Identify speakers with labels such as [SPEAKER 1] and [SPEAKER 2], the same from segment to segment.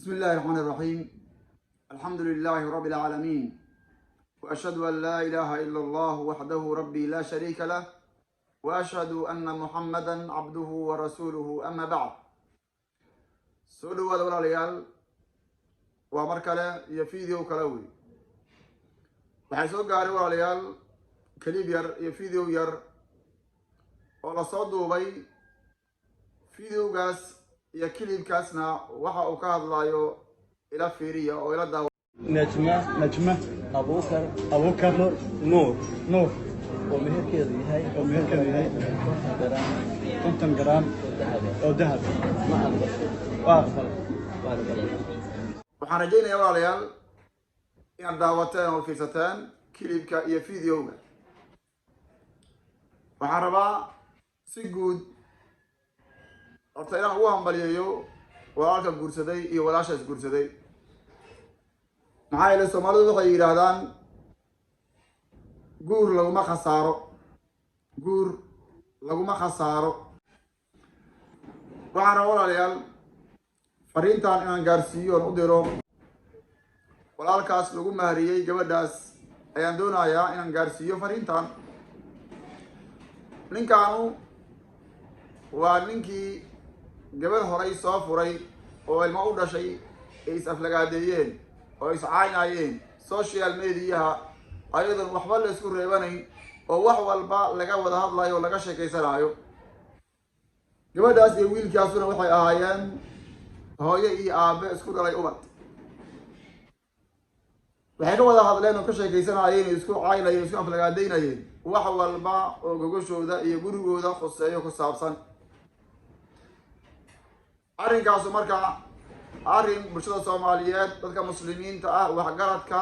[SPEAKER 1] بسم الله الرحمن الرحيم. الحمد لله رب العالمين، وأشهد أن لا إله إلا الله وحده ربي لا شريك له، وأشهد أن محمدا عبده ورسوله. أما بعد. سؤالوا ولا ليال ومركلة يفيديو كلاوي وحيسو قاري ولا ليال كليب يفيديو ولا صدوا بي فيديو قاس يا كليب كاسنا وحا وكاد لايو إلى فيريا أو إلى داو
[SPEAKER 2] نجمة أبو كر نور ومهر كذي هاي كنتم جرام أو ذهب
[SPEAKER 1] waxaan rajaynayaa walaalayaal inaad daawateen oo fiirsateen kilibka iyo fideoga. waxaan rabaa si guud horta inaan ugu hambaliyeeyo walaalka guursaday iyo walaasha is guursaday. maxaa yeelay Soomaalidu waxay yiraahdaan guur laguma khasaaro. waxaan rabaa walaalayaal fariintan inaan gaarsiiyo oo u diro walaalkaas lagu mahariyay gabadhaas ayaan doonayaa inaan gaarsiiyo fariintan. ninkaanu waa ninkii gabadh horay soo furay oo ilmo u dhashay ay is aflagaadeeyeen oo is caynayeen social mediaha ayadoon waxba la isku reebanayn oo wax walba laga wada hadlayo oo laga sheekeysanayo. gabadhaas iyo wiilkaasuna waxay ahaayeen hooyo iyo aabe isku dhalay ubad. waxay ka wada hadleen oo ka sheekeysanayeen isku caynayeen isku aflagaadeynayeen wax walba oo gogashooda iyo gurigooda khuseeyo ku saabsan. arrinkaasu marka arrin bulshada Soomaaliyeed dadka muslimiinta ah waxgaradka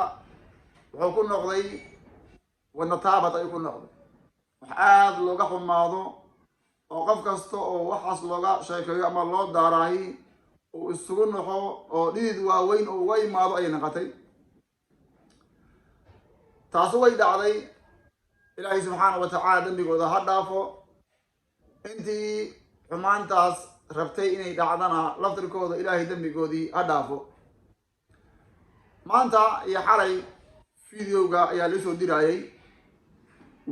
[SPEAKER 1] wuxuu ku noqday wadna taabad ayuu ku noqday wax aad looga xumaado oo qof kasta oo waxaas looga sheekeeyo ama loo daaraahi uu isugu noqo oo dhidid waaweyn oo uga imaado ayay noqotay. taasi way dhacday. ilaahay subxaanahu wa tacaala dembigooda ha dhaafo. intii xumaantaas rabtay inay dhacdana laftirkooda ilaahay dembigoodii ha dhaafo. maanta iyo xalay fideoga ayaa laisoo dirayay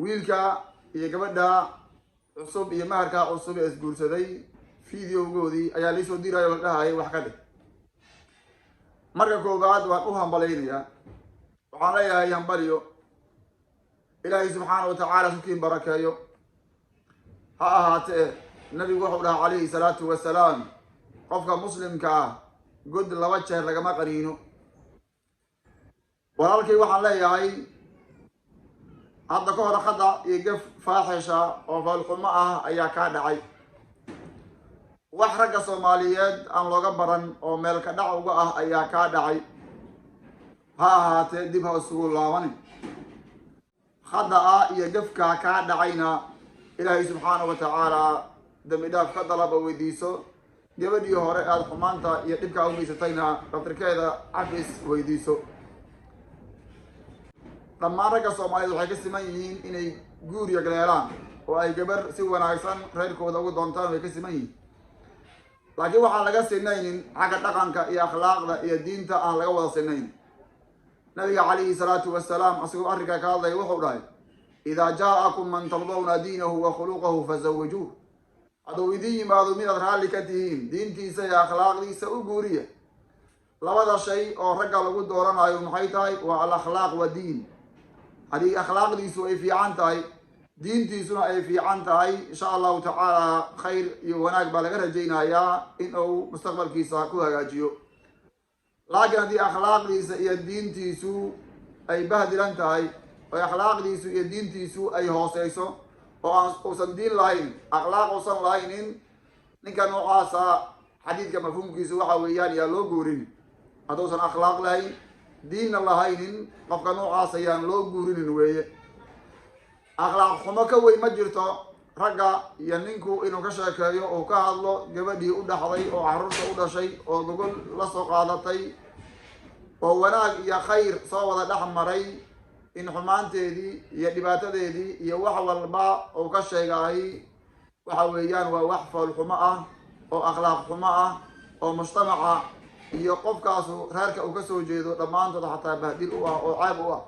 [SPEAKER 1] wiilka iyo gabadha cusub iyo maharka cusub ee isguursaday. fideogoodii ayaa laisoo diraya oo la dhahayay wax ka dhig. marka koobaad waan u hambalaynayaa. waxaan leeyahay hambaliyo. ilaahay subxaanahu wa tacaala sukiin barakeeyo. ha ahaatee nabigu wuxuu dhaha calayhi salaatu wasalaam qofka muslimka ah god 2 jeer lagama qaniino. walaalkay waxaan leeyahay hadda ka hor khada iyo gaf faaxisha oo faalxumo ah ayaa kaa dhacay. wax ragga Soomaaliyeed aan looga baran oo meel ka dhac uga ah ayaa kaa dhacay. ha ahaatee dib ha isugu laabanin. khada iyo gafka kaa dhacayna ilaahay subxaanahu wa tacaala dambi dhaaf ka dalaba weydiiso. gabadhii hore aada xumaanta iyo dhibkaa u geysatayna daftirkeeda cafis weydiiso. dhammaan ragga Soomaaliyeed waxay ka siman yihiin inay guur iyo galeelaan oo ay gabar si wanaagsan reerkooda ugu doontaan way ka siman yihiin. laakiin waxaan laga sinaynin xagga dhaqanka iyo akhlaaqda iyo diinta aan laga wada sinayn. nabiga calayhi salaatu wasalaam asagoo arrinkaa ka hadlaya wuxuu dhahay idaa jaa'akum man tardawna diinahu wa khuluqahu fazawijuuh. hadduu idin yimaado midaad raalli ka tihiin diintiisa iyo akhlaaqdiisa u guuriya. labada shay oo ragga lagu dooranayo maxay tahay? waa al akhlaaq wa diin. haddii akhlaaqdiisu ay fiican tahay diintiisuna ay fiican tahay insha allahu tacaala khayr iyo wanaag baa laga rajaynayaa in uu mustaqbalkiisa ku hagaajiyo. laakiin haddii akhlaaqdiisa iyo diintiisu ay bahdilan tahay oo akhlaaqdiisu iyo diintiisu ay hooseyso oo uusan diin lahayn akhlaaq uusan lahaynin ninka noocaasa xadiidka mafhuumkiisu waxa weeyaan yaa loo guurin. hadduusan akhlaaq lahayn diinna lahaynin qofka noocaas ayaan loo guurinin weeye. akhlaaq xumo ka weyn ma jirto ragga iyo ninku inuu ka sheekeeyo oo ka hadlo gabadhii u dhaxday oo carruurta u dhashay oo gogol la soo qaadatay oo wanaag iyo khayr soo wada dhex maray in xumaanteedii iyo dhibaatadeedii iyo wax walba uu ka sheegay waxa weeyaan waa wax fool xumo ah oo akhlaaq xumo ah oo mujtamaca iyo qofkaasu reerka uu ka soo jeedo dhammaantood xataa bahdil u ah oo ceeb u ah.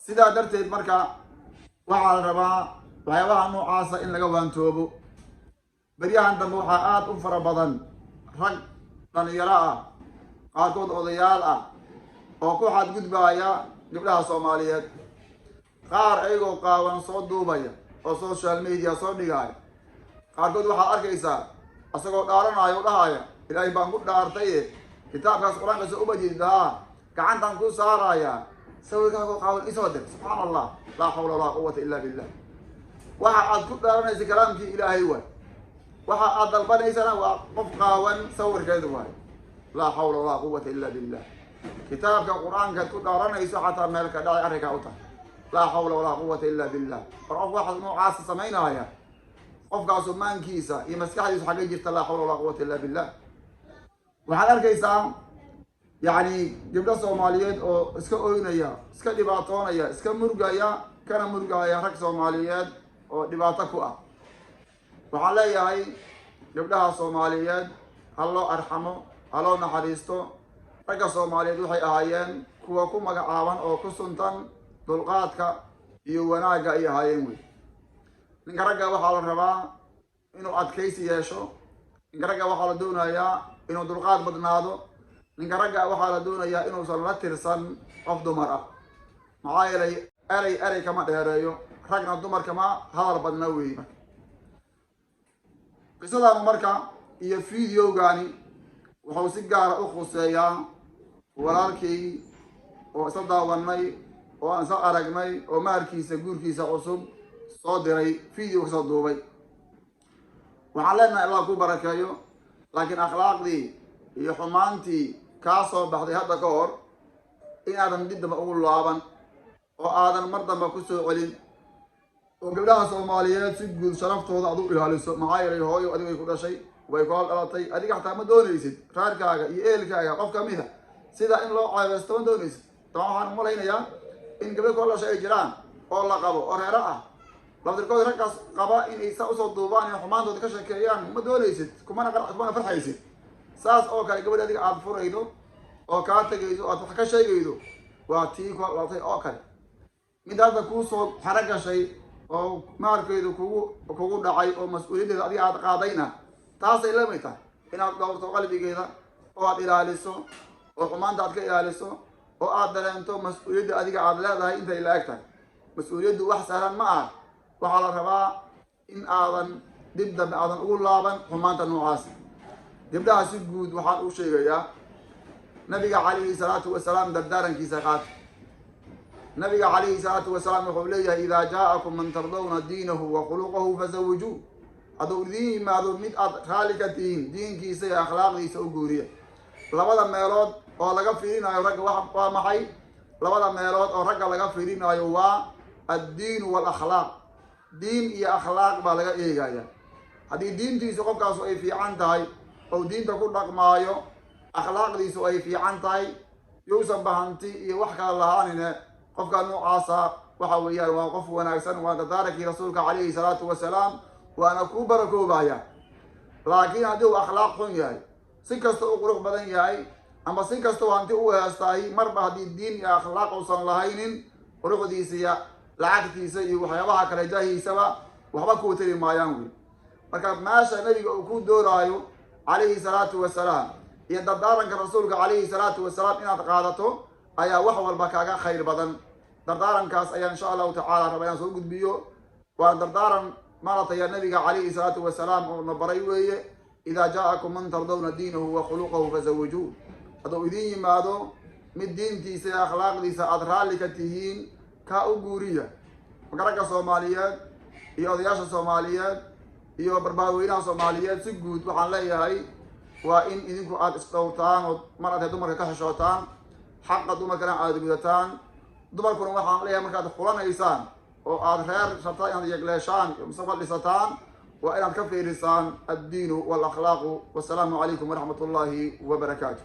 [SPEAKER 1] sidaa darteed marka waxaa la rabaa waxyaabaha noocaasa in laga waantoobo. beryahan dambe waxaa aad u fara badan rag dhalinyaro ah, qaarkood odayaal ah, oo ku xadgudbaaya gabdhaha Soomaaliyeed. qaar ayagoo qaawan soo duubaya oo social media soo dhigaya. qaarkood waxaad arkaysaa asagoo dhaaranayo dhahaya ilaahay baan ku dhaartaye kitaabkaas qur-aanka soo ubajidaa gacantan ku saaraya sawirkaago qaawan isoo dir. subxaan allah, laa xawla walaa quwata illa billah. waxa aad ku dhaaranaysa kalaamkii ilaahay waay, waxa aad dalbanaysana waa qof qaawan sawirkeedu waay. laa xawla walaa quwata illa billah. kitaabka qur-aankaad ku dhaaranayso xataa meel ka dhacay arrinkaa u tahay. laa xawla walaa quwata illa billah. war qof waxaad noocaasa samaynaya qofkaasu maankiisa iyo maskaxdiisu xaggay jirta. laa xawla walaa quwata illa billah. waxaad arkaysaa yacni gabdho Soomaaliyeed oo iska oynaya, iska dhibaatoonaya, iska murgaya, kana murgaya rag Soomaaliyeed oo dhibaato ku ah. waxaan leeyahay gabdhaha Soomaaliyeed ha loo arxamo, ha loo naxariisto. ragga Soomaaliyeed waxay ahaayeen kuwa ku magacaaban oo ku suntan dulqaadka iyo wanaagga ay ahaayeen wey. ninka ragga waxaa la rabaa inuu adkaysi yeesho. ninka ragga waxaa la doonayaa inuu dulqaad badnaado. ninka ragga waxaa la doonayaa inuusan la tirsan qof dumar ah. maxaa yeelay erey kama dheereeyo, ragna dumar kama hadal badna weeye. marka qisadaanu marka iyo fideogani wuxuu si gaara u khuseeyaa walaalkay oo isa daawanay oo aan isa aragnay oo maharkiisa guurkiisa cusub soo diray video kasoo duubay. waxaan leenahay allah ku barakeeyo, laakiin akhlaaqdii iyo xumaantii kaa soo baxday hadda ka hor inaadan dib damba ugu laaban oo aadan mar damba ku soo celin, oo gabdhaha Soomaaliyeed si guud sharaftooda aad u ilaaliso. maxaa yeelay hooyo adigay ku dhashay, way ku dhalatay, adiga xataa ma doonaysid reerkaaga iyo ehelkaaga qof ka mid a sida in loo ceebeysto ma doonaysid. tama waxaan malaynayaa in gabdho ku dhashay ay jiraan oo la qabo oo reero ah, laftirkooda raggaas qaba inay saa usoo duubaan in xumaantooda ka sheekeeyaan ma doonaysid, kumana farxaysid. saas oo kale gabadh adiga aad furaydo oo kaa tegaydo aad wax ka sheegaydo waa tii ku dhalatay oo kale. mid hadda kuusoo xero gashay oo maarkeedu kugu dhacay oo mas-uuliyaddeeda adiga aad qaadayna taasay lamid tahay inaad dhowrto qalbigeeda oo aad ilaaliso oo xumaanta aad ka ilaaliso oo aad dareento mas-uuliyadda adiga aad leedahay intay la eg tahay. mas-uuliyaddu wax sahlan ma aha. waxaa la rabaa in aadan dib dambe aadan ugu laaban xumaanta noocaas. gabdhaha si guud waxaan u sheegayaa nabiga calayhi salaatu wasalaam dardaarankiisa qaata. nabiga calayhi salaatu wasalaam wuxuu leeyahay idaa jaa-akum man tardawna diinahu wa khuluqahu fazawijuu. hadduu idiin yimaado mid aad raalli ka tihiin diinkiisa iyo akhlaaqdiisa u guuriya. labada meelood oo laga fiirinayo ragga waa maxay? labada meelood oo ragga laga fiirinayo waa addiin waalakhlaaq. diin iyo akhlaaq baa laga eegaya. haddii diintiisu qofkaasu ay fiican tahay oo diinta ku dhaqmaayo, akhlaaqdiisu ay fiican tahay, yuusan bahanti iyo wax kala lahaanine qofka noocaasa waxa weeyaan waa qof wanaagsan. waa dardaarankii rasuulka calayhi salaatu wasalaam, waana ku barakoobaya. laakiin haddii uu akhlaaq xun yahay, si kasta u qurux badan yahay, ama si kastao hanti u heestahay, marba haddii diin iyo akhlaaq uusan lahaynin, quruxdiisa iyo lacagtiisa iyo waxyaabaha kale jaahiisaba waxba kuu tari maayaan wey. marka meesha nabiga uu ku dooraayo calayhi salaatu wasalaam iyo dardaaranka rasuulka calayhi salaatu wasalaam inaad qaadato ayaa wax walba kaaga khayr badan. dardaarankaas ayaa insha allahu tacaala raba inaan soo gudbiyo. waa dardaaran maaragtay nabiga calayhi salaatu wasalaam oo na baray weeye. idaa jaa-akum man tardawna diinahu wa khuluqahu fazawijuu. hadduu idiin yimaado mid diintiisa iyo akhlaaqdiisa aada raalli ka tihiin, kaa u guuriya. marka ragga Soomaaliyeed iyo odayaasha Soomaaliyeed iyo barbaarweynaha Soomaaliyeed si guud waxaan leeyahay waa in idinku aada isdhowrtaan oo mar aad dumarka ka xishootaan, xaqa dumarkana aada gudataan. dumarkuna waxaan leeyahay markaad xulanaysaan oo aada reer rabtaan inaad yegleeshaan iyo mustaqbal dhisataan, waa inaad ka fiirisaan addiinu waalakhlaaqu. wassalaamu calaykum waraxmat ullaahi wabarakaatu.